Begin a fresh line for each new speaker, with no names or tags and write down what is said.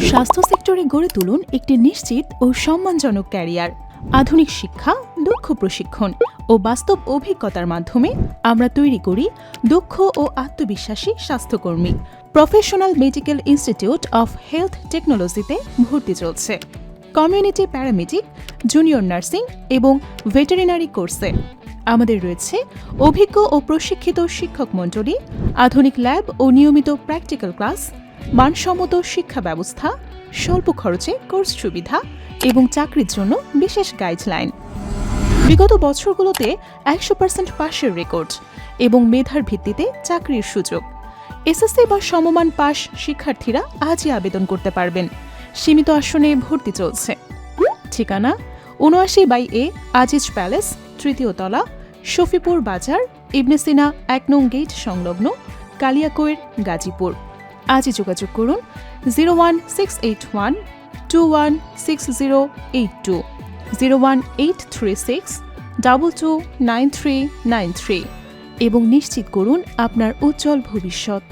স্বাস্থ্য সেক্টরে গড়ে তুলুন একটি নিশ্চিত ও সম্মানজনক ক্যারিয়ার। আধুনিক শিক্ষা, দক্ষ প্রশিক্ষণ ও বাস্তব অভিজ্ঞতার মাধ্যমে আমরা তৈরি করি দক্ষ ও আত্মবিশ্বাসী স্বাস্থ্যকর্মী। Professional medical institute of health টেকনোলজিতে ভর্তি চলছে কমিউনিটি প্যারামেডিক, জুনিয়র নার্সিং এবং ভেটেরিনারি কোর্সে। আমাদের রয়েছে অভিজ্ঞ ও প্রশিক্ষিত শিক্ষক মণ্ডলী, আধুনিক ল্যাব ও নিয়মিত প্র্যাকটিক্যাল ক্লাস, মানসম্মত শিক্ষা ব্যবস্থা, স্বল্প খরচে কোর্স সুবিধা এবং চাকরির জন্য বিশেষ গাইডলাইন। বিগত বছরগুলোতে 100% পাশের রেকর্ড এবং মেধার ভিত্তিতে চাকরির সুযোগ। এসএসসি বা সমমান পাশ শিক্ষার্থীরা আজই আবেদন করতে পারবেন। সীমিত আসনে ভর্তি চলছে। ঠিকানা ৭৯/এ আজিজ প্যালেস, তৃতীয় তলা, শফিপুর বাজার, ইবনে সিনা ১ নং গেট সংলগ্ন, কালিয়াকৈর, গাজীপুর। আজই যোগাযোগ করুন 01681 216082, 01836 229393 এবং নিশ্চিত করুন আপনার উজ্জ্বল ভবিষ্যৎ।